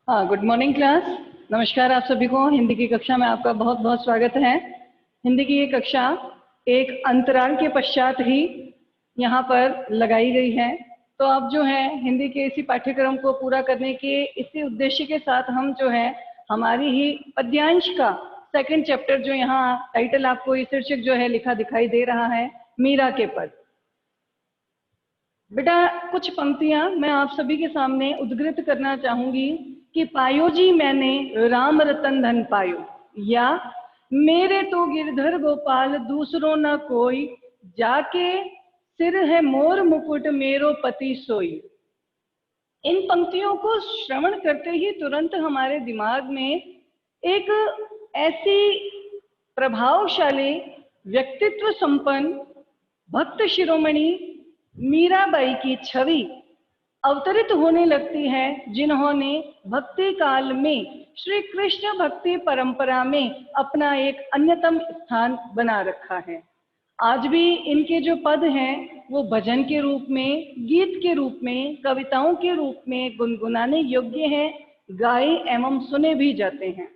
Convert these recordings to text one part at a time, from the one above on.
हाँ, good morning class. नमस्कार आप सभी को। हिंदी की कक्षा में आपका बहुत बहुत स्वागत है। हिंदी की ये कक्षा एक अंतराल के पश्चात ही यहाँ पर लगाई गई है। तो अब जो है हिंदी के इसी पाठ्यक्रम को पूरा करने के इसी उद्देश्य के साथ हम जो है हमारी ही पद्यांश का सेकंड चैप्टर, जो यहाँ टाइटल आपको ये शीर्षक जो है लिखा दिखाई दे रहा है, मीरा के पद। बेटा कुछ पंक्तियां मैं आप सभी के सामने उद्धृत करना चाहूंगी कि पायो जी मैंने राम रतन धन पायो, या मेरे तो गिरधर गोपाल दूसरों न कोई, जाके सिर है मोर मुकुट मेरो पति सोई। इन पंक्तियों को श्रवण करते ही तुरंत हमारे दिमाग में एक ऐसी प्रभावशाली व्यक्तित्व संपन्न भक्त शिरोमणि मीराबाई की छवि अवतरित होने लगती है, जिन्होंने भक्ति काल में श्री कृष्ण भक्ति परंपरा में अपना एक अन्यतम स्थान बना रखा है। आज भी इनके जो पद हैं वो भजन के रूप में, गीत के रूप में, कविताओं के रूप में गुनगुनाने योग्य हैं, गाए एवं सुने भी जाते हैं।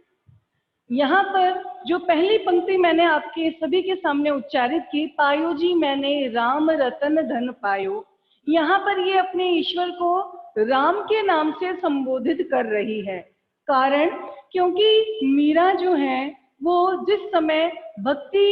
यहाँ पर जो पहली पंक्ति मैंने आपके सभी के सामने उच्चारित की, पायो जी मैंने राम रतन धन पायो, यहाँ पर ये अपने ईश्वर को राम के नाम से संबोधित कर रही है। कारण क्योंकि मीरा जो है वो जिस समय भक्ति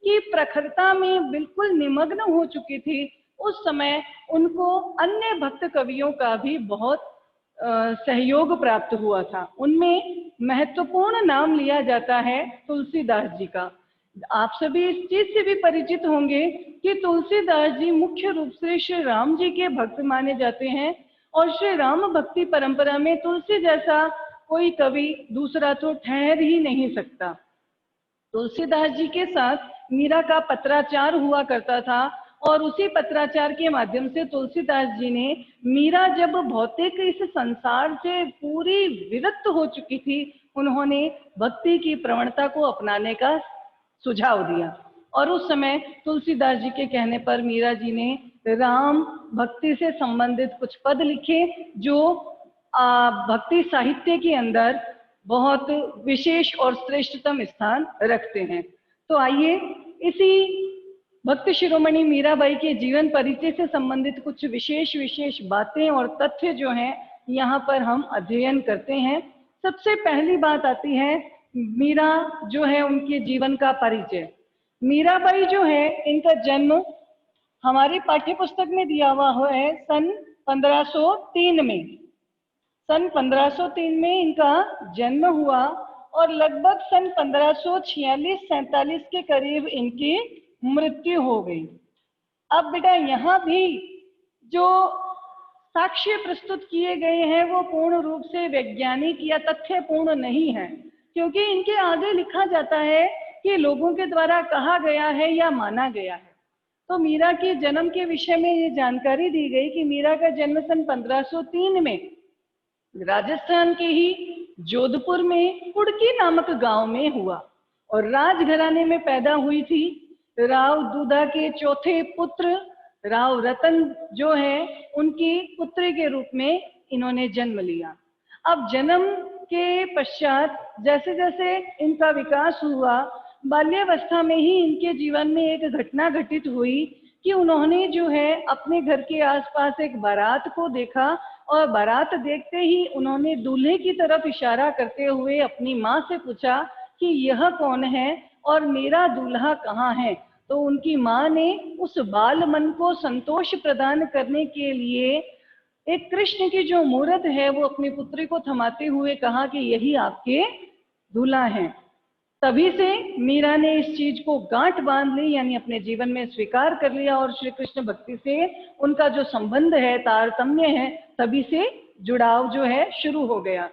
की प्रखरता में बिल्कुल निमग्न हो चुकी थी, उस समय उनको अन्य भक्त कवियों का भी बहुत सहयोग प्राप्त हुआ था। उनमें महत्वपूर्ण नाम लिया जाता है तुलसीदास जी का। आप सभी इस चीज से भी परिचित होंगे कि तुलसीदास जी मुख्य रूप से श्री राम जी के भक्त माने जाते हैं, और श्री राम भक्ति परंपरा में तुलसी जैसा कोई कवि दूसरा तो ठहर ही नहीं सकता। तुलसीदास जी के साथ मीरा का पत्राचार हुआ करता था, और उसी पत्राचार के माध्यम से तुलसीदास जी ने मीरा जब भौतिक इस संसार से पूरी विरक्त हो चुकी थी, उन्होंने भक्ति की प्रवणता को अपनाने का सुझाव दिया। और उस समय तुलसीदास जी के कहने पर मीरा जी ने राम भक्ति से संबंधित कुछ पद लिखे, जो भक्ति साहित्य के अंदर बहुत विशेष और श्रेष्ठतम स्थान रखते हैं। तो आइए इसी भक्त शिरोमणि मीराबाई के जीवन परिचय से संबंधित कुछ विशेष बातें और तथ्य जो हैं यहाँ पर हम अध्ययन करते हैं। सबसे पहली बात आती है मीरा जो है उनके जीवन का परिचय। मीराबाई जो है, इनका जन्म हमारी पाठ्य पुस्तक में दिया हुआ है सन 1503 में। सन 1503 में इनका जन्म हुआ, और लगभग सन 1546-47 के करीब इनकी मृत्यु हो गई। अब बेटा यहाँ भी जो साक्ष्य प्रस्तुत किए गए हैं वो पूर्ण रूप से वैज्ञानिक या तथ्यपूर्ण नहीं है, क्योंकि इनके आगे लिखा जाता है कि लोगों के द्वारा कहा गया है या माना गया है। तो मीरा के जन्म के विषय में ये जानकारी दी गई कि मीरा का जन्म सन 1503 में राजस्थान के ही जोधपुर में कुड़की नामक गांव में हुआ, और राजघराने में पैदा हुई थी। राव दूधा के चौथे पुत्र राव रतन जो है उनकी पुत्री के रूप में इन्होंने जन्म लिया। अब जन्म के पश्चात जैसे जैसे इनका विकास हुआ, बाल्यावस्था में ही इनके जीवन में एक घटना घटित हुई कि उन्होंने जो है अपने घर के आसपास एक बारात को देखा, और बारात देखते ही उन्होंने दूल्हे की तरफ इशारा करते हुए अपनी माँ से पूछा कि यह कौन है और मेरा दूल्हा कहाँ है। तो उनकी माँ ने उस बाल मन को संतोष प्रदान करने के लिए एक कृष्ण की जो मूर्त है वो अपनी पुत्री को थमाते हुए कहा कि यही आपके दूल्हा हैं। तभी से मीरा ने इस चीज को गांठ बांध ली, यानी अपने जीवन में स्वीकार कर लिया, और श्री कृष्ण भक्ति से उनका जो संबंध है, तारतम्य है, तभी से जुड़ाव जो है शुरू हो गया।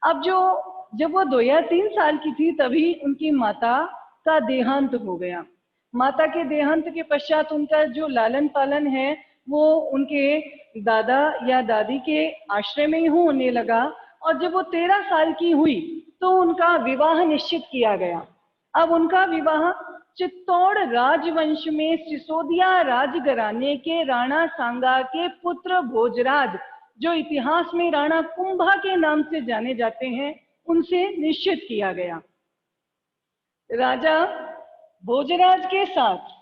अब जब वो 2 या 3 साल की थी तभी उनकी माता का देहांत हो गया। माता के देहांत के पश्चात उनका जो लालन पालन है वो उनके दादा या दादी के आश्रय में ही होने लगा, और जब वो 13 साल की हुई तो उनका विवाह निश्चित किया गया। अब उनका विवाह चित्तौड़ राजवंश में सिसोदिया राजघराने के राणा सांगा के पुत्र भोजराज जो इतिहास में राणा कुंभा के नाम से जाने जाते हैं, उनसे निश्चित किया गया। राजा भोजराज के साथ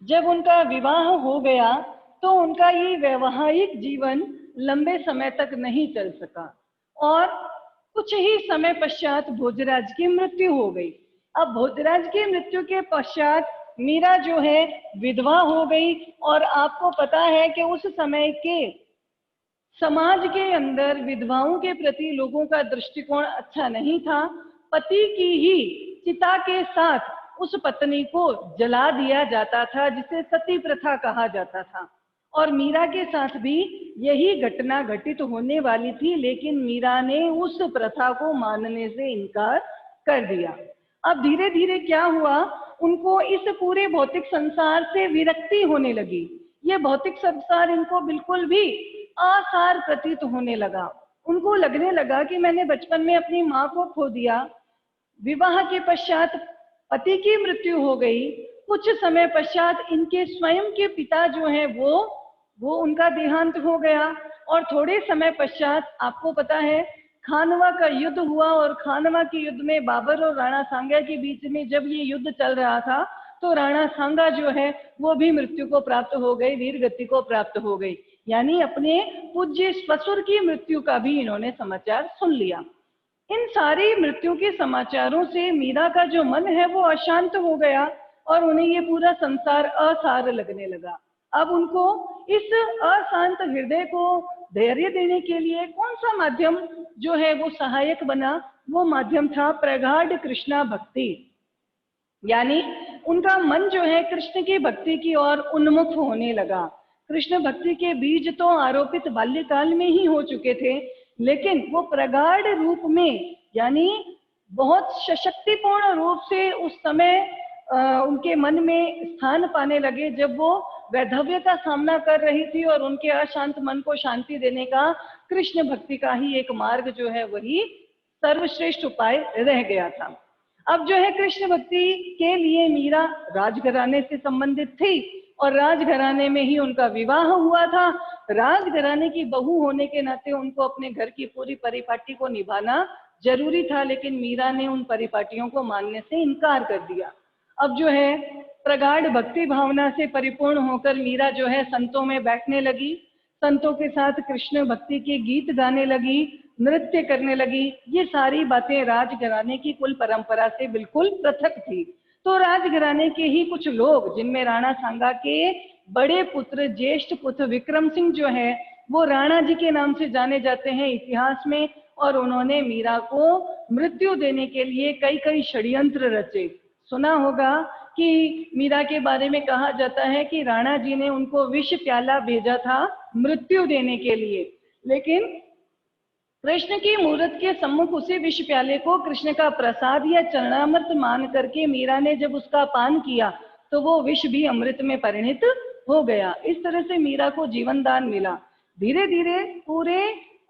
जब उनका विवाह हो गया तो उनका ये वैवाहिक जीवन लंबे समय तक नहीं चल सका और कुछ ही समय पश्चात भोजराज की मृत्यु हो गई। अब भोजराज की मृत्यु के पश्चात मीरा जो है विधवा हो गई और आपको पता है कि उस समय के समाज के अंदर विधवाओं के प्रति लोगों का दृष्टिकोण अच्छा नहीं था। पति की ही चिता के साथ उस पत्नी को जला दिया जाता था, जिसे सती प्रथा कहा जाता था। और मीरा के साथ भी यही घटना घटित होने वाली थी, लेकिन मीरा ने उस प्रथा को मानने से इनकार कर दिया। अब धीरे धीरे क्या हुआ, उनको इस पूरे भौतिक संसार से विरक्ति होने लगी। ये भौतिक संसार इनको बिल्कुल भी आसार प्रतीत होने लगा। उनको लगने लगा कि मैंने बचपन में अपनी माँ को खो दिया, विवाह के पश्चात पति की मृत्यु हो गई, कुछ समय पश्चात इनके स्वयं के पिता जो हैं वो उनका देहांत हो गया और थोड़े समय पश्चात आपको पता है खानवा का युद्ध हुआ और खानवा के युद्ध में बाबर और राणा सांगा के बीच में जब ये युद्ध चल रहा था तो राणा सांगा जो है वो भी मृत्यु को प्राप्त हो गई, वीर गति को प्राप्त हो गई। यानी अपने पूज्य ससुर की मृत्यु का भी इन्होंने समाचार सुन लिया। इन सारी मृत्यु के समाचारों से मीरा का जो मन है वो अशांत हो गया और उन्हें ये पूरा संसार असार लगने लगा। अब उनको इस अशांत हृदय को धैर्य देने के लिए कौन सा माध्यम जो है वो सहायक बना, वो माध्यम था प्रगाढ़ कृष्णा भक्ति। यानी उनका मन जो है कृष्ण की भक्ति की ओर उन्मुख होने लगा। कृष्ण भक्ति के बीज तो आरोपित बाल्यकाल में ही हो चुके थे, लेकिन वो प्रगाढ़ रूप में यानी बहुत सशक्तिपूर्ण रूप से उस समय उनके मन में स्थान पाने लगे जब वो वैधव्य का सामना कर रही थी और उनके अशांत मन को शांति देने का कृष्ण भक्ति का ही एक मार्ग जो है वही सर्वश्रेष्ठ उपाय रह गया था। अब जो है कृष्ण भक्ति के लिए मीरा राजघराने से संबंधित थी और राजघराने में ही उनका विवाह हुआ था। राजघराने की बहू होने के नाते उनको अपने घर की पूरी परिपाटी को निभाना जरूरी था, लेकिन मीरा ने उन परिपाटियों को मानने से इनकार कर दिया। अब जो है प्रगाढ़ भक्ति भावना से परिपूर्ण होकर मीरा जो है संतों में बैठने लगी, संतों के साथ कृष्ण भक्ति के गीत गाने लगी, नृत्य करने लगी। ये सारी बातें राजघराने की कुल परंपरा से बिल्कुल पृथक थी। तो राजघराने के ही कुछ लोग, जिनमें राणा सांगा के बड़े पुत्र ज्येष्ठ पुत्र विक्रम सिंह जो है वो राणा जी के नाम से जाने जाते हैं इतिहास में, और उन्होंने मीरा को मृत्यु देने के लिए कई कई षड्यंत्र रचे। सुना होगा कि मीरा के बारे में कहा जाता है कि राणा जी ने उनको विष प्याला भेजा था मृत्यु देने के लिए, लेकिन कृष्ण की मूर्त के सम्मुख उसी विष प्याले को कृष्ण का प्रसाद या चरणामृत मान करके मीरा ने जब उसका पान किया तो वो विष भी अमृत में परिणित हो गया। इस तरह से मीरा को जीवन दान मिला। धीरे धीरे पूरे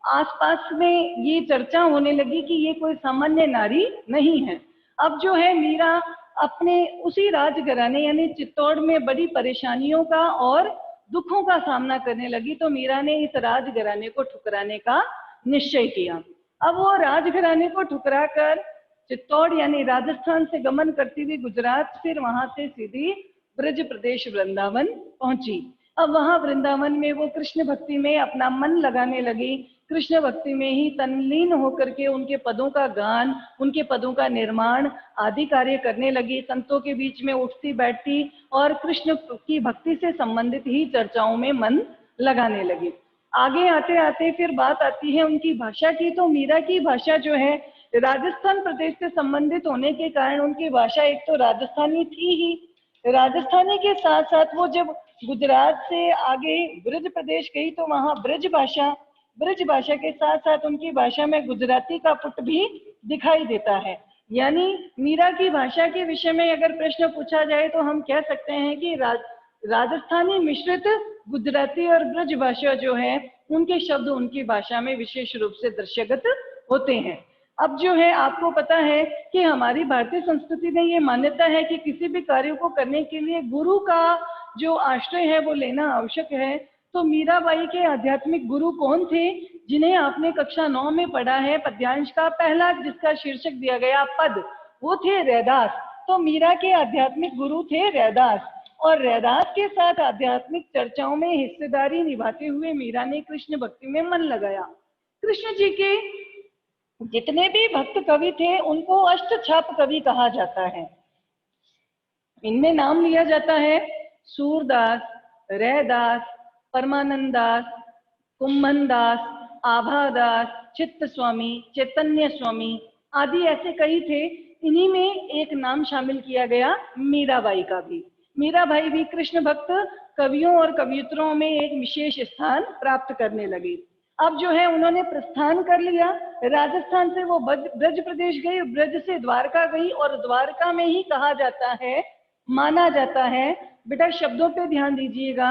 आसपास में ये चर्चा होने लगी कि ये कोई सामान्य नारी नहीं है। अब जो है मीरा अपने उसी राजघराने यानी चित्तौड़ में बड़ी परेशानियों का और दुखों का सामना करने लगी, तो मीरा ने इस राजघराने को ठुकराने का निश्चय किया। अब वो राजघराने को ठुकरा कर चित्तौड़ यानी राजस्थान से गमन करती हुई गुजरात, फिर वहां से सीधी ब्रज प्रदेश वृंदावन पहुंची। अब वहां वृंदावन में वो कृष्ण भक्ति में अपना मन लगाने लगी, कृष्ण भक्ति में ही तल्लीन होकर के उनके पदों का गान, उनके पदों का निर्माण आदि कार्य करने लगी। संतों के बीच में उठती बैठती और कृष्ण की भक्ति से संबंधित ही चर्चाओं में मन लगाने लगी। आगे आते आते फिर बात आती है उनकी भाषा की। तो मीरा की भाषा जो है राजस्थान प्रदेश से संबंधित होने के कारण उनकी भाषा एक तो राजस्थानी थी ही, राजस्थानी के साथ साथ वो जब गुजरात से आगे ब्रज प्रदेश गई तो वहां ब्रज भाषा के साथ साथ उनकी भाषा में गुजराती का पुट भी दिखाई देता है। यानी मीरा की भाषा के विषय में अगर प्रश्न पूछा जाए तो हम कह सकते हैं कि राजस्थानी मिश्रित गुजराती और ब्रज भाषा जो है उनके शब्द उनकी भाषा में विशेष रूप से दृश्यगत होते हैं। अब जो है आपको पता है कि हमारी भारतीय संस्कृति में ये मान्यता है कि किसी भी कार्य को करने के लिए गुरु का जो आश्रय है वो लेना आवश्यक है। तो मीराबाई के आध्यात्मिक गुरु कौन थे, जिन्हें आपने कक्षा 9 में पढ़ा है पद्यांश का पहला, जिसका शीर्षक दिया गया पद, वो थे रैदास। तो मीरा के आध्यात्मिक गुरु थे रैदास, और रैदास के साथ आध्यात्मिक चर्चाओं में हिस्सेदारी निभाते हुए मीरा ने कृष्ण भक्ति में मन लगाया। कृष्ण जी के जितने भी भक्त कवि थे उनको अष्टछाप कवि कहा जाता है। इनमें नाम लिया जाता है सूरदास, रैदास, परमानंद दास, कुंभन दास, आभादास, चित्त स्वामी, चैतन्य स्वामी आदि ऐसे कई थे। इन्हीं में एक नाम शामिल किया गया मीराबाई का भी। मीराबाई भी कृष्ण भक्त कवियों और कवियत्रों में एक विशेष स्थान प्राप्त करने लगी। अब जो है उन्होंने प्रस्थान कर लिया, राजस्थान से वो ब्रज प्रदेश गई, ब्रज से द्वारका गई, और द्वारका में ही कहा जाता है, माना जाता है, बेटा शब्दों पे ध्यान दीजिएगा,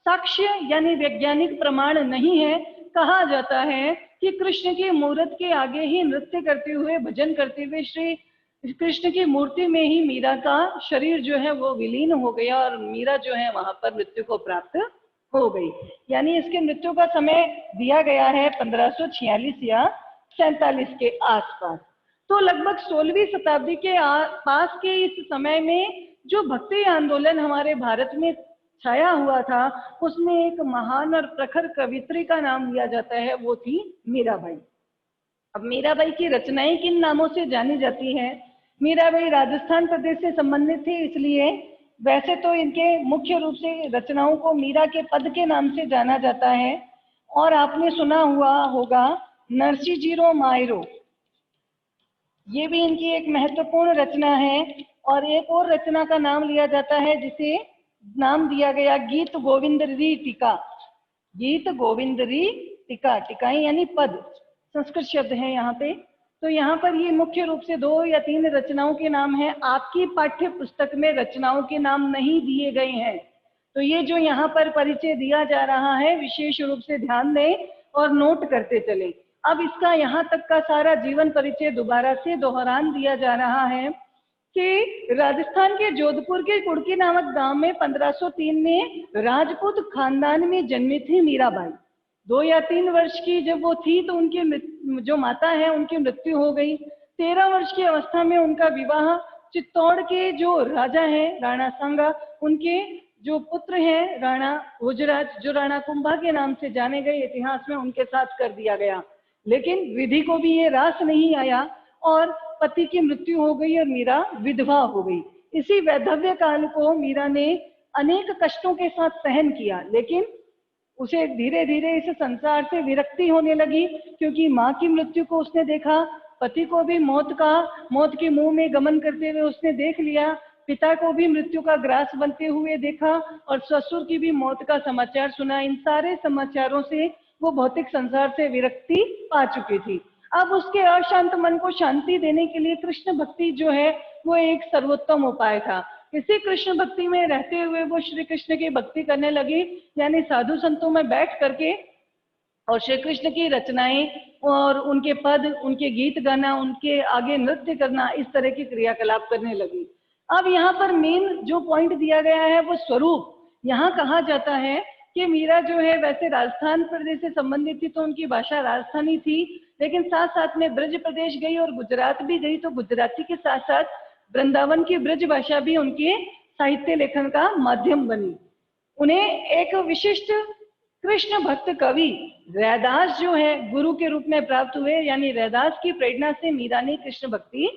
साक्ष्य यानी वैज्ञानिक प्रमाण नहीं है, कहा जाता है कि कृष्ण की मूर्त के आगे ही नृत्य करते हुए, भजन करते हुए श्री कृष्ण की मूर्ति में ही मीरा का शरीर जो है वो विलीन हो गया, और मीरा जो है वहां पर मृत्यु को प्राप्त हो गई। यानी इसके मृत्यु का समय दिया गया है 1546 या 47 के आसपास। तो लगभग 16वीं शताब्दी के पास के इस समय में जो भक्ति आंदोलन हमारे भारत में छाया हुआ था, उसमें एक महान और प्रखर कवित्री का नाम लिया जाता है, वो थी मीराबाई। अब मीराबाई की रचनाएं किन नामों से जानी जाती हैं? मीराबाई राजस्थान प्रदेश से संबंधित थी, इसलिए वैसे तो इनके मुख्य रूप से रचनाओं को मीरा के पद के नाम से जाना जाता है। और आपने सुना हुआ होगा नरसी जीरो मायरो, ये भी इनकी एक महत्वपूर्ण रचना है। और एक और रचना का नाम लिया जाता है जिसे नाम दिया गया गीत गोविंदरी टीका। गीत गोविंदरी टीका, टीकाएं यानी पद, संस्कृत शब्द है यहाँ पे। तो यहाँ पर ये मुख्य रूप से 2 या 3 रचनाओं के नाम हैं। आपकी पाठ्य पुस्तक में रचनाओं के नाम नहीं दिए गए हैं, तो ये जो यहाँ पर परिचय दिया जा रहा है विशेष रूप से ध्यान दें और नोट करते चलें। अब इसका यहाँ तक का सारा जीवन परिचय दोबारा से दोहरान दिया जा रहा है कि राजस्थान के जोधपुर के कुड़की नामक गांव में 1503 में राजपूत खानदान में जन्मी थी मीराबाई। 2 या 3 वर्ष की जब वो थी तो उनकी जो माता है उनकी मृत्यु हो गई। 13 वर्ष की अवस्था में उनका विवाह चित्तौड़ के जो राजा हैं राणा सांगा, उनके जो पुत्र हैं राणा भोजराज, जो राणा कुंभा के नाम से जाने गए इतिहास में, उनके साथ कर दिया गया। लेकिन विधि को भी ये रास नहीं आया और पति की मृत्यु हो गई और मीरा विधवा हो गई। इसी वैधव्य काल को मीरा ने अनेक कष्टों के साथ सहन किया, लेकिन उसे धीरे धीरे इस संसार से विरक्ति होने लगी, क्योंकि माँ की मृत्यु को उसने देखा, पति को भी मौत के मुंह में गमन करते हुए उसने देख लिया, पिता को भी मृत्यु का ग्रास बनते हुए देखा, और ससुर की भी मौत का समाचार सुना। इन सारे समाचारों से वो भौतिक संसार से विरक्ति पा चुकी थी। अब उसके अशांत मन को शांति देने के लिए कृष्ण भक्ति जो है वो एक सर्वोत्तम उपाय था। इसी कृष्ण भक्ति में रहते हुए वो श्री कृष्ण की भक्ति करने लगी, यानी साधु संतों में बैठ करके और श्री कृष्ण की रचनाएं और उनके पद, उनके गीत गाना, उनके आगे नृत्य करना, इस तरह की क्रियाकलाप करने लगी। अब यहाँ पर मेन जो पॉइंट दिया गया है वो स्वरूप। यहाँ कहा जाता है कि मीरा जो है वैसे राजस्थान प्रदेश से संबंधित थी, तो उनकी भाषा राजस्थानी थी, लेकिन साथ साथ में ब्रज प्रदेश गई और गुजरात भी गई, तो गुजराती के साथ साथ वृंदावन की ब्रज भाषा भी उनके साहित्य लेखन का माध्यम बनी। उन्हें एक विशिष्ट कृष्ण भक्त कवि रैदास जो है गुरु के रूप में प्राप्त हुए, यानी रैदास की प्रेरणा से मीरा ने कृष्ण भक्ति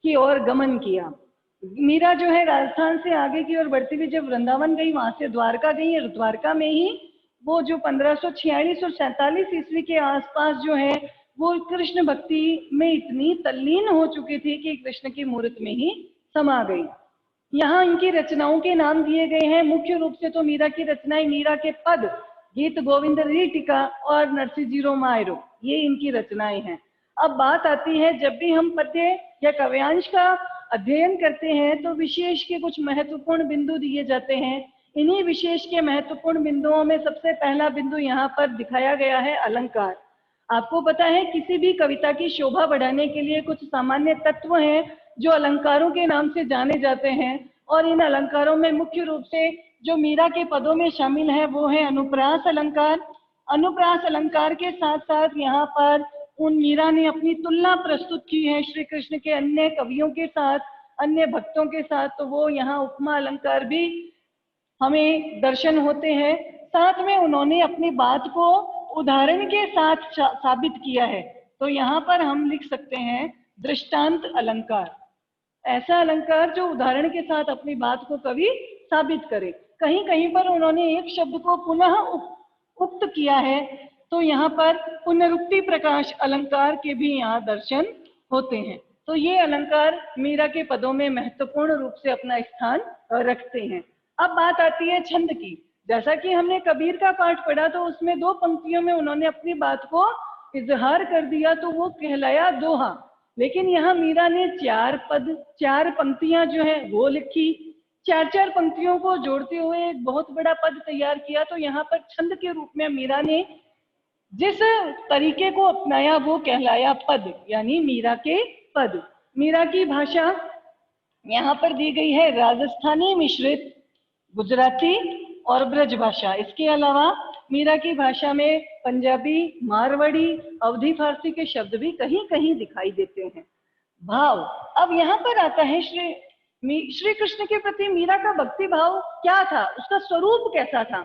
की ओर गमन किया। मीरा जो है राजस्थान से आगे की ओर बढ़ती हुई जब वृंदावन गई, वहां से द्वारका गई, और द्वारका में ही वो जो 1546 और 47 ईस्वी के आसपास जो है वो कृष्ण भक्ति में इतनी तल्लीन हो चुकी थी कि कृष्ण की मूर्त में ही समा गई। यहाँ इनकी रचनाओं के नाम दिए गए हैं। मुख्य रूप से तो मीरा की रचनाएं, मीरा के पद, गीत गोविंदरी टीका और नरसी जीरो मायरो, ये इनकी रचनाएं हैं। अब बात आती है, जब भी हम पद्य या काव्यांश का अध्ययन करते हैं तो विशेष के कुछ महत्वपूर्ण बिंदु दिए जाते हैं। इन्हीं विशेष के महत्वपूर्ण बिंदुओं में सबसे पहला बिंदु यहाँ पर दिखाया गया है अलंकार। आपको पता है किसी भी कविता की शोभा बढ़ाने के लिए कुछ सामान्य तत्व हैं जो अलंकारों के नाम से जाने जाते हैं, और इन अलंकारों में मुख्य रूप से जो मीरा के पदों में शामिल है वो है अनुप्रास अलंकार। अनुप्रास अलंकार के साथ साथ यहाँ पर उन मीरा ने अपनी तुलना प्रस्तुत की है श्री कृष्ण के अन्य कवियों के साथ, अन्य भक्तों के साथ, तो वो यहाँ उपमा अलंकार भी हमें दर्शन होते हैं। साथ में उन्होंने अपनी बात को उदाहरण के साथ साबित किया है। तो यहाँ पर हम लिख सकते हैं दृष्टांत अलंकार, ऐसा अलंकार जो उदाहरण के साथ अपनी बात को कवि साबित करे। कहीं कहीं पर उन्होंने एक शब्द को पुनः उक्त किया है, तो यहाँ पर पुनरुक्ति प्रकाश अलंकार के भी यहाँ दर्शन होते हैं। तो ये अलंकार मीरा के पदों में महत्वपूर्ण रूप से अपना स्थान रखते हैं। अब बात आती है छंद की। जैसा कि हमने कबीर का पाठ पढ़ा तो उसमें 2 पंक्तियों में उन्होंने अपनी बात को इजहार कर दिया, तो वो कहलाया दोहा। लेकिन यहाँ मीरा ने 4 पंक्तियां जो है वो लिखी, 4 पंक्तियों को जोड़ते हुए एक बहुत बड़ा पद तैयार किया। तो यहाँ पर छंद के रूप में मीरा ने जिस तरीके को अपनाया वो कहलाया पद, यानी मीरा के पद। मीरा की भाषा यहाँ पर दी गई है राजस्थानी मिश्रित गुजराती और ब्रज भाषा। इसके अलावा मीरा की भाषा में पंजाबी, मारवाड़ी, अवधी फारसी के शब्द भी कहीं कहीं दिखाई देते हैं। भाव, अब यहाँ पर आता है श्री कृष्ण के प्रति मीरा का भक्ति भाव क्या था, उसका स्वरूप कैसा था।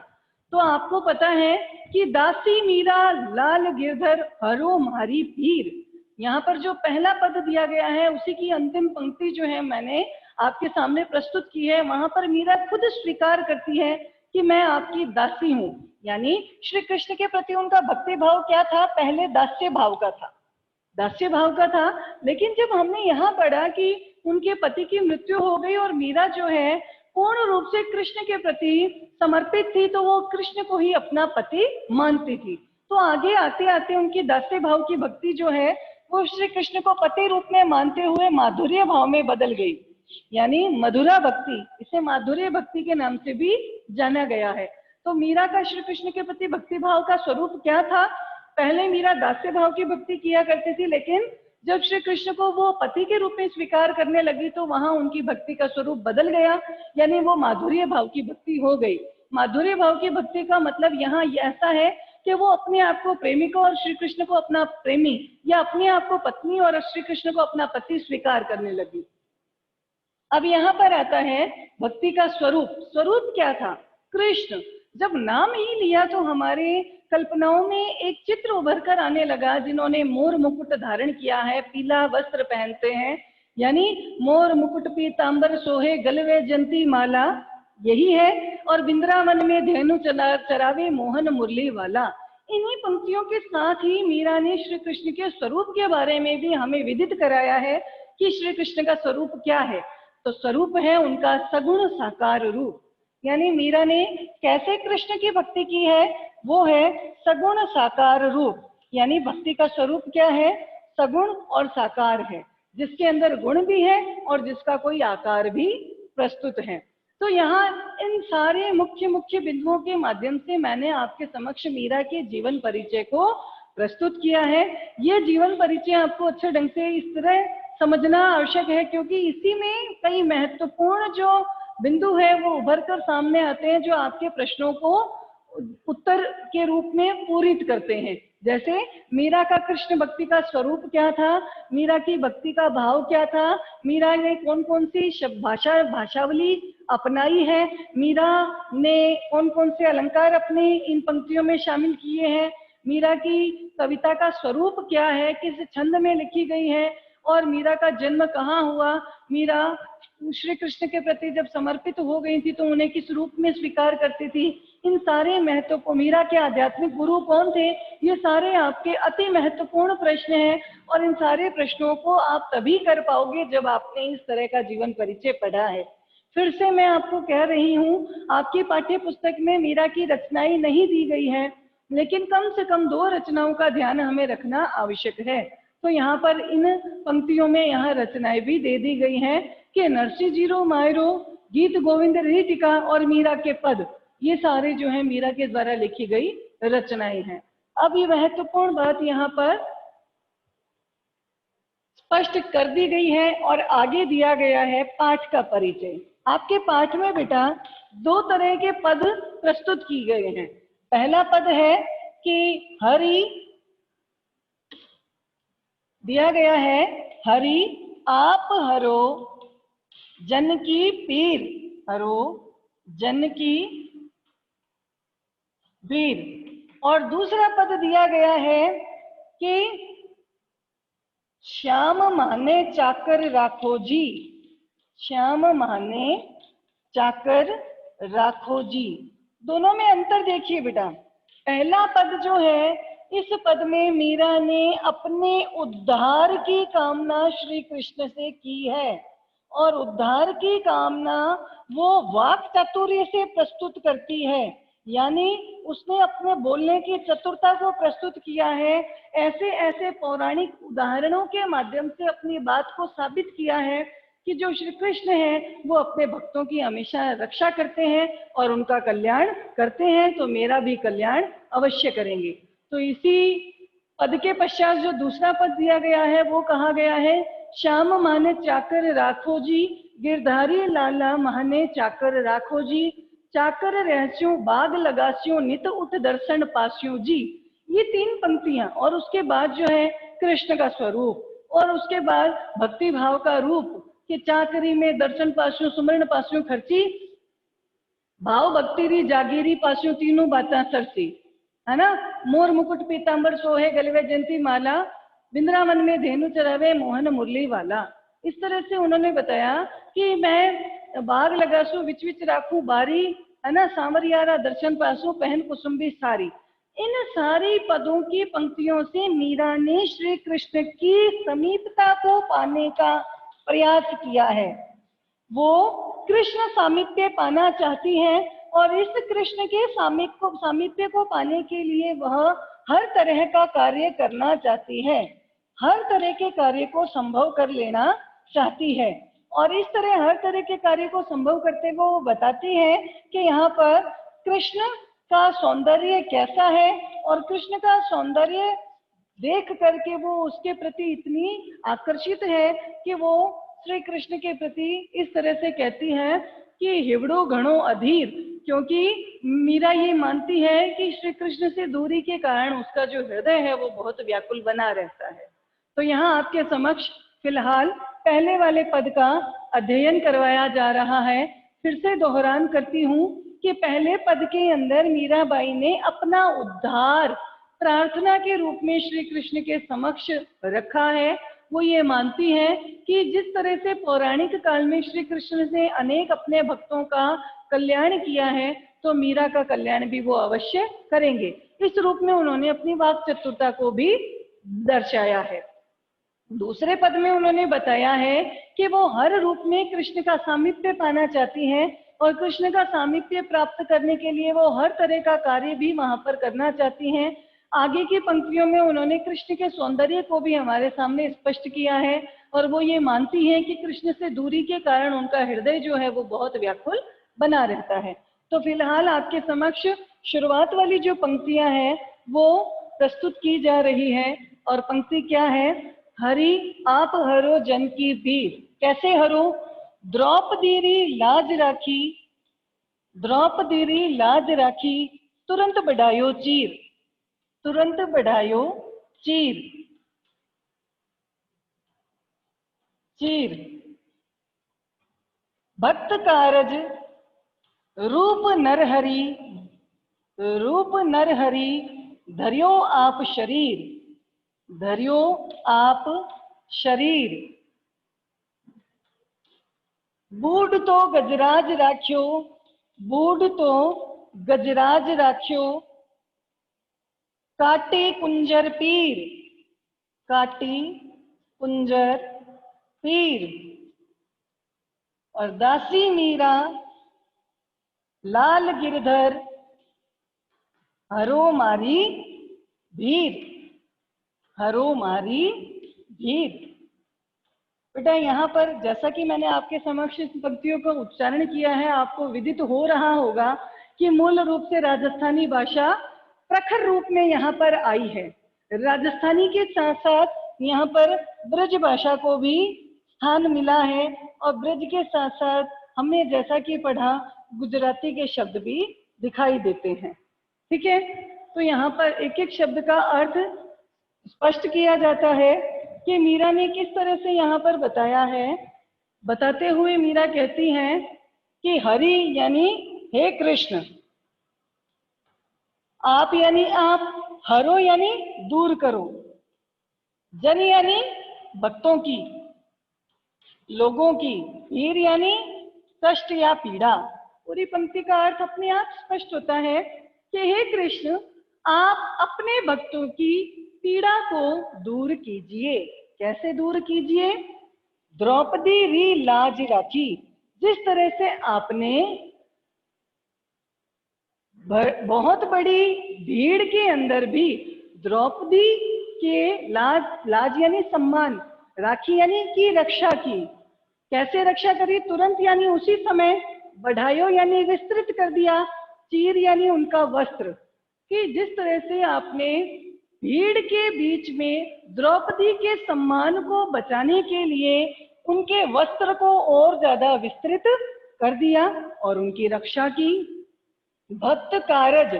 तो आपको पता है कि दासी मीरा लाल गिरधर हरो मारी पीर, यहाँ पर जो पहला पद दिया गया है उसी की अंतिम पंक्ति जो है मैंने आपके सामने प्रस्तुत की है। वहां पर मीरा खुद स्वीकार करती है कि मैं आपकी दासी हूँ, यानी श्री कृष्ण के प्रति उनका भक्ति भाव क्या था, पहले दास्य भाव का था, दास्य भाव का था। लेकिन जब हमने यहाँ पढ़ा कि उनके पति की मृत्यु हो गई और मीरा जो है पूर्ण रूप से कृष्ण के प्रति समर्पित थी, तो वो कृष्ण को ही अपना पति मानती थी। तो आगे आते आते उनकी दास्य भाव की भक्ति जो है वो श्री कृष्ण को पति रूप में मानते हुए माधुर्य भाव में बदल गई, यानी मधुरा भक्ति, इसे माधुर्य भक्ति के नाम से भी जाना गया है। तो मीरा का श्री कृष्ण के प्रति भक्ति भाव का स्वरूप क्या था, पहले मीरा दास्य भाव की भक्ति किया करती थी, लेकिन जब श्री कृष्ण को वो पति के रूप में स्वीकार करने लगी तो वहां उनकी भक्ति का स्वरूप बदल गया, यानी वो माधुर्य भाव की भक्ति हो गई। माधुर्य भाव की भक्ति का मतलब यहाँ ऐसा है कि वो अपने आप को प्रेमिका और श्री कृष्ण को अपना प्रेमी, या अपने आप को पत्नी और श्री कृष्ण को अपना पति स्वीकार करने लगी। अब यहाँ पर आता है भक्ति का स्वरूप। स्वरूप क्या था, कृष्ण। जब नाम ही लिया तो हमारे कल्पनाओं में एक चित्र उभर कर आने लगा, जिन्होंने मोर मुकुट धारण किया है, पीला वस्त्र पहनते हैं, यानी मोर मुकुट पीतांबर सोहे गलवे जंती माला, यही है। और बिंद्रावन में धेनु चरावे मोहन मुरली वाला। इन्हीं पंक्तियों के साथ ही मीरा ने श्री कृष्ण के स्वरूप के बारे में भी हमें विदित कराया है कि श्री कृष्ण का स्वरूप क्या है। तो स्वरूप है उनका सगुण साकार रूप, यानी मीरा ने कैसे कृष्ण की भक्ति की है, वो है सगुण साकार रूप। यानी भक्ति का स्वरूप क्या है, सगुण और साकार है, जिसके अंदर गुण भी है और जिसका कोई आकार भी प्रस्तुत है। तो यहाँ इन सारे मुख्य मुख्य बिंदुओं के माध्यम से मैंने आपके समक्ष मीरा के जीवन परिचय को प्रस्तुत किया है। ये जीवन परिचय आपको अच्छे ढंग से इस तरह समझना आवश्यक है, क्योंकि इसी में कई महत्वपूर्ण जो बिंदु है वो उभर कर सामने आते हैं, जो आपके प्रश्नों को उत्तर के रूप में पूरित करते हैं। जैसे मीरा का कृष्ण भक्ति का स्वरूप क्या था, मीरा की भक्ति का भाव क्या था, मीरा ने कौन कौन सी भाषावली अपनाई है, मीरा ने कौन कौन से अलंकार अपने इन पंक्तियों में शामिल किए हैं, मीरा की कविता का स्वरूप क्या है, किस छंद में लिखी गई है, और मीरा का जन्म कहाँ हुआ, मीरा श्री कृष्ण के प्रति जब समर्पित हो गई थी तो उन्हें किस रूप में स्वीकार करती थी। इन सारे महत्व को, मीरा के आध्यात्मिक गुरु कौन थे, ये सारे आपके अति महत्वपूर्ण प्रश्न हैं, और इन सारे प्रश्नों को आप तभी कर पाओगे जब आपने इस तरह का जीवन परिचय पढ़ा है। फिर से मैं आपको कह रही हूँ, आपकी पाठ्य पुस्तक में मीरा की रचनाएं नहीं दी गई है, लेकिन कम से कम 2 रचनाओं का ध्यान हमें रखना आवश्यक है। तो यहाँ पर इन पंक्तियों में यहाँ रचनाएं भी दे दी गई हैं कि नरसिंह जीरो मायरो, गीत गोविंद रीतिका और मीरा के पद, ये सारे जो है मीरा के द्वारा लिखी गई रचनाएं हैं। अब ये महत्वपूर्ण बात यहाँ पर स्पष्ट कर दी गई है और आगे दिया गया है पाठ का परिचय। आपके पाठ में बेटा दो तरह के पद प्रस्तुत किए गए हैं। पहला पद है कि हरि, दिया गया है हरि आप हरो जन की पीर, हरो जन की पीर। और दूसरा पद दिया गया है कि श्याम माने चाकर राखो जी, श्याम माने चाकर राखो जी। दोनों में अंतर देखिए बेटा। पहला पद जो है, इस पद में मीरा ने अपने उद्धार की कामना श्री कृष्ण से की है, और उद्धार की कामना वो वाक चातुर्य से प्रस्तुत करती है, यानी उसने अपने बोलने की चतुरता को प्रस्तुत किया है। ऐसे ऐसे पौराणिक उदाहरणों के माध्यम से अपनी बात को साबित किया है कि जो श्री कृष्ण है वो अपने भक्तों की हमेशा रक्षा करते हैं और उनका कल्याण करते हैं, तो मेरा भी कल्याण अवश्य करेंगे। तो इसी पद के पश्चात जो दूसरा पद दिया गया है वो कहा गया है, श्याम माने चाकर राखो जी, गिरधारी लाला माने चाकर राखो जी, चाकर रहस्यों बाग लगास्यों नित उठ दर्शन पास्यों जी। ये तीन पंक्तियां, और उसके बाद जो है कृष्ण का स्वरूप, और उसके बाद भक्ति भाव का रूप कि चाकरी में दर्शन पास्यों सुमरण पास्यों खर्ची, भाव भक्ति री जागीरी पास्यों तीनों बातें सरसी, है ना। मोर मुकुट पीतांबर सोहे गलवे जयंती माला, वृंदावन में धेनु चरावे मोहन मुरली वाला। इस तरह से उन्होंने बताया कि मैं बाग लगासू विच विच राखू बारी, है ना, सांवरियारा दर्शन पासू पहन कुसुम्बी सारी। इन सारी पदों की पंक्तियों से मीरा ने श्री कृष्ण की समीपता को पाने का प्रयास किया है। वो कृष्ण सामीप्य पाना चाहती हैं, और इस कृष्ण के सामीप्य को पाने के लिए वह हर तरह का कार्य करना चाहती है, हर तरह के कार्य को संभव कर लेना चाहती है। और इस तरह हर तरह के कार्य को संभव करते हुए वो बताती है कि यहाँ पर कृष्ण का सौंदर्य कैसा है, और कृष्ण का सौंदर्य देख करके वो उसके प्रति इतनी आकर्षित है कि वो श्री कृष्ण के प्रति इस तरह से कहती है कि हिवड़ो घणो अधीर, क्योंकि मीरा ये मानती है कि श्री कृष्ण से दूरी के कारण उसका जो हृदय है वो बहुत व्याकुल बना रहता है। तो यहाँ आपके समक्ष फिलहाल पहले वाले पद का अध्ययन करवाया जा रहा है। फिर से दोहरान करती हूँ कि पहले पद के अंदर मीराबाई ने अपना उद्धार प्रार्थना के रूप में श्री कृष्ण के समक्ष रखा है। वो ये मानती है कि जिस तरह से पौराणिक काल में श्री कृष्ण ने अनेक अपने भक्तों का कल्याण किया है, तो मीरा का कल्याण भी वो अवश्य करेंगे। इस रूप में उन्होंने अपनी वाक चतुरता को भी दर्शाया है। दूसरे पद में उन्होंने बताया है कि वो हर रूप में कृष्ण का सामीप्य पाना चाहती हैं, और कृष्ण का सामीप्य प्राप्त करने के लिए वो हर तरह का कार्य भी वहां पर करना चाहती हैं। आगे की पंक्तियों में उन्होंने कृष्ण के सौंदर्य को भी हमारे सामने स्पष्ट किया है, और वो ये मानती हैं कि कृष्ण से दूरी के कारण उनका हृदय जो है वो बहुत व्याकुल बना रहता है। तो फिलहाल आपके समक्ष शुरुआत वाली जो पंक्तियां हैं वो प्रस्तुत की जा रही है। और पंक्ति क्या है, हरि आप हरो जन की पीर। कैसे हरो, द्रौपदी री लाज राखी, द्रौपदी री लाज राखी, तुरंत बढ़ायो चीर, तुरंत बढ़ायो चीर, चीर। भक्त कारज रूप नरहरि, रूप नरहरि, धर्यो आप शरीर, धर्यो आप शरीर। बूढ़ तो गजराज राख्यो, बूढ़ तो गजराज राख्यो, काटे कुंजर पीर, काटी कुंजर पीर। और दासी मीरा लाल गिरधर हरो मारी भीर, हरो मारी भीर। बेटा यहाँ पर जैसा कि मैंने आपके समक्ष इस पंक्तियों का उच्चारण किया है, आपको विदित हो रहा होगा कि मूल रूप से राजस्थानी भाषा प्रखर रूप में यहाँ पर आई है। राजस्थानी के साथ साथ यहाँ पर ब्रज भाषा को भी स्थान मिला है, और ब्रज के साथ साथ हमने जैसा कि पढ़ा गुजराती के शब्द भी दिखाई देते हैं। ठीक है, तो यहाँ पर एक एक शब्द का अर्थ स्पष्ट किया जाता है कि मीरा ने किस तरह से यहाँ पर बताया है। बताते हुए मीरा कहती हैं कि हरि यानी हे कृष्ण, आप यानी आप, हरो यानी दूर करो, जन यानी भक्तों की, लोगों की, पीर यानी कष्ट या पीड़ा। पूरी पंक्ति का अर्थ अपने आप स्पष्ट होता है कि हे कृष्ण, आप अपने भक्तों की पीड़ा को दूर कीजिए। कैसे दूर कीजिए? द्रौपदी री लाज राखी, जिस तरह से आपने बहुत बड़ी भीड़ के अंदर भी द्रौपदी के लाज यानी सम्मान, राखी यानी की रक्षा की। कैसे रक्षा करी? तुरंत यानी उसी समय, बढ़ायो यानी विस्तृत कर दिया, चीर यानी उनका वस्त्र। कि जिस तरह से आपने भीड़ के बीच में द्रौपदी के सम्मान को बचाने के लिए उनके वस्त्र को और ज्यादा विस्तृत कर दिया और उनकी रक्षा की। भक्त कारज,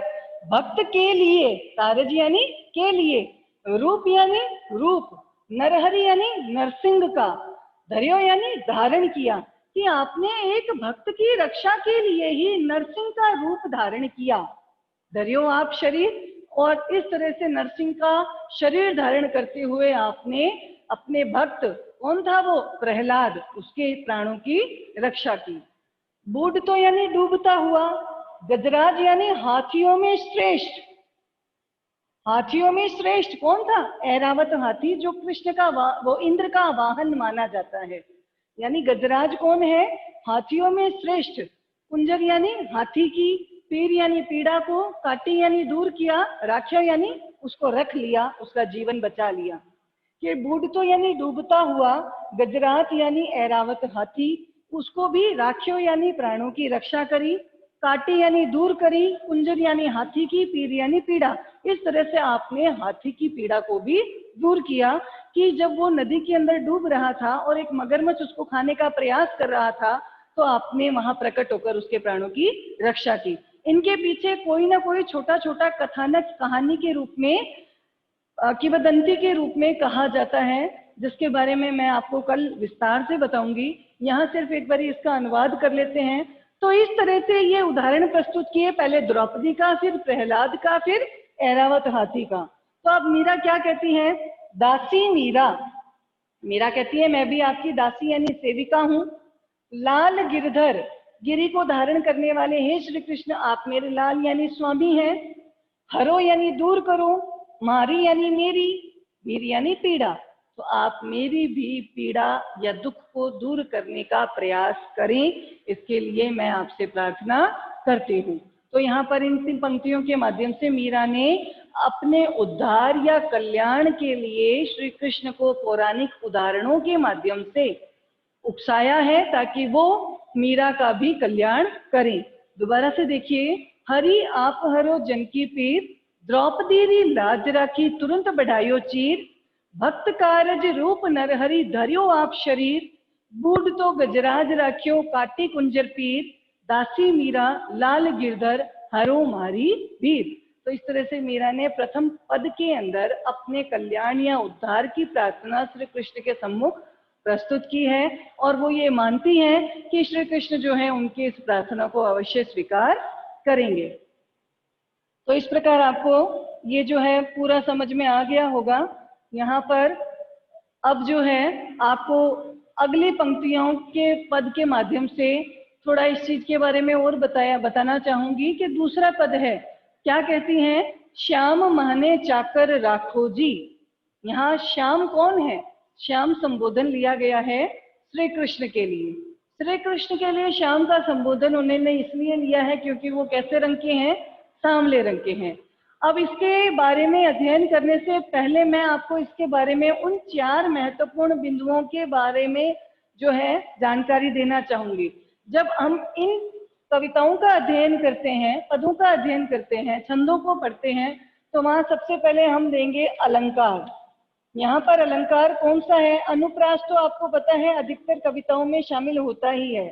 भक्त के लिए, कारज यानी के लिए, रूप यानी रूप, नरहरि यानी नरसिंह का, धर्यो यानी धारण किया, कि आपने एक भक्त की रक्षा के लिए ही नरसिंह का रूप धारण किया। धर्यो आप शरीर, और इस तरह से नरसिंह का शरीर धारण करते हुए आपने अपने भक्त, कौन था वो? प्रहलाद, उसके प्राणों की रक्षा की। बूढ़ तो यानी डूबता हुआ, गजराज यानी हाथियों में श्रेष्ठ। हाथियों में श्रेष्ठ कौन था? ऐरावत हाथी, जो कृष्ण का वो इंद्र का वाहन माना जाता है। यानी गजराज कौन है? हाथियों में श्रेष्ठ। कुंजर यानी हाथी की, पीर यानी पीड़ा को, काटी यानी दूर किया, राख्या यानी उसको रख लिया, उसका जीवन बचा लिया। कि बूढ़ तो यानी डूबता हुआ, गजरात यानी ऐरावत हाथी, उसको भी राख्यो यानी प्राणों की रक्षा करी, काटी यानी दूर करी, कुंजर यानी हाथी की, पीर यानी पीड़ा। इस तरह से आपने हाथी की पीड़ा को भी दूर किया कि जब वो नदी के अंदर डूब रहा था और एक मगरमच्छ उसको खाने का प्रयास कर रहा था, तो आपने वहां प्रकट होकर उसके प्राणों की रक्षा की। इनके पीछे कोई ना कोई छोटा छोटा कथानक कहानी के रूप में, किंवदंती के रूप में कहा जाता है, जिसके बारे में मैं आपको कल विस्तार से बताऊंगी। यहाँ सिर्फ एक बार इसका अनुवाद कर लेते हैं। तो इस तरह से ये उदाहरण प्रस्तुत किए, पहले द्रौपदी का, फिर प्रहलाद का, फिर ऐरावत हाथी का। तो अब मीरा क्या कहती है? दासी मीरा, मीरा कहती है मैं भी आपकी दासी यानी सेविका हूँ। लाल गिरधर, गिरी को धारण करने वाले हे श्री कृष्ण, आप मेरे लाल यानी स्वामी हैं। हरो यानी दूर करो, मारी यानी मेरी, वीर यानी पीड़ा, तो आप मेरी भी पीड़ा या दुख को दूर करने का प्रयास करें, इसके लिए मैं आपसे प्रार्थना करती हूँ। तो यहाँ पर इन 3 पंक्तियों के माध्यम से मीरा ने अपने उद्धार या कल्याण के लिए श्री कृष्ण को पौराणिक उदाहरणों के माध्यम से उकसाया है, ताकि वो मीरा का भी कल्याण करें। दोबारा से देखिए, हरि आप हरो जन की पीर, द्रौपदी री लाज राखी तुरंत बढ़ायो चीर, भक्त कारज रूप नरहरि धर्यो आप शरीर, बूढ़ तो गजराज राख्यो काटी कुंजर पीर, दासी मीरा लाल गिरधर हरो मारी वीर। तो इस तरह से मीरा ने प्रथम पद के अंदर अपने कल्याण या उद्धार की प्रार्थना श्री कृष्ण के सम्मुख प्रस्तुत की है, और वो ये मानती हैं कि श्री कृष्ण जो है उनकी इस प्रार्थना को अवश्य स्वीकार करेंगे। तो इस प्रकार आपको ये जो है पूरा समझ में आ गया होगा। यहाँ पर अब जो है आपको अगली पंक्तियों के पद के माध्यम से थोड़ा इस चीज के बारे में और बताना चाहूंगी कि दूसरा पद है, क्या कहती हैं? श्याम महने चाकर राखो जी। यहाँ श्याम कौन है? श्याम संबोधन लिया गया है श्री कृष्ण के लिए। श्री कृष्ण के लिए श्याम का संबोधन उन्होंने इसलिए लिया है क्योंकि वो कैसे रंग के हैं? सांवले रंग के हैं। अब इसके बारे में अध्ययन करने से पहले मैं आपको इसके बारे में उन 4 महत्वपूर्ण बिंदुओं के बारे में जो है जानकारी देना चाहूंगी। जब हम इन कविताओं का अध्ययन करते हैं, पदों का अध्ययन करते हैं, छंदों को पढ़ते हैं, तो वहां सबसे पहले हम देंगे अलंकार। यहाँ पर अलंकार कौन सा है? अनुप्रास तो आपको पता है अधिकतर कविताओं में शामिल होता ही है।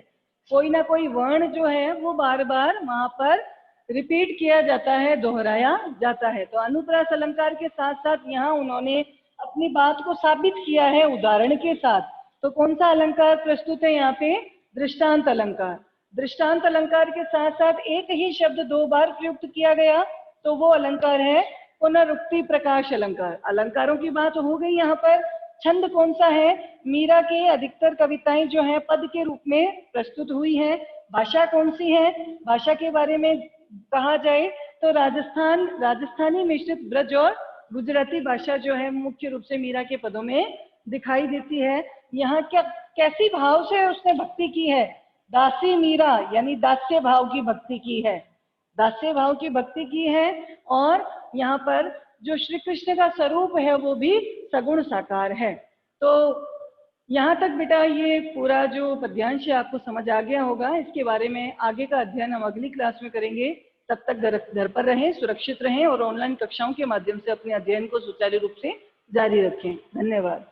कोई ना कोई वर्ण जो है वो बार बार वहां पर रिपीट किया जाता है, दोहराया जाता है। तो अनुप्रास अलंकार के साथ साथ यहाँ उन्होंने अपनी बात को साबित किया है उदाहरण के साथ। तो कौन सा अलंकार प्रस्तुत है यहाँ पे? दृष्टांत अलंकार। दृष्टांत अलंकार के साथ साथ एक ही शब्द दो बार प्रयुक्त किया गया, तो वो अलंकार है पुनरुक्ति प्रकाश अलंकार। अलंकारों की बात हो गई यहाँ पर। छंद कौन सा है? मीरा के अधिकतर कविताएं जो है पद के रूप में प्रस्तुत हुई है। भाषा कौन सी है? भाषा के बारे में कहा जाए तो राजस्थानी मिश्रित ब्रज और गुजराती भाषा जो है मुख्य रूप से मीरा के पदों में दिखाई देती है। यहाँ क्या कैसी भाव से उसने भक्ति की है? दासी मीरा, यानी दास्य भाव की भक्ति की है, दास्य भाव की भक्ति की है। और यहाँ पर जो श्री कृष्ण का स्वरूप है वो भी सगुण साकार है। तो यहाँ तक बेटा ये पूरा जो पद्यांश है आपको समझ आ गया होगा। इसके बारे में आगे का अध्ययन हम अगली क्लास में करेंगे। तब तक घर पर रहें, सुरक्षित रहें और ऑनलाइन कक्षाओं के माध्यम से अपने अध्ययन को सुचारू रूप से जारी रखें। धन्यवाद।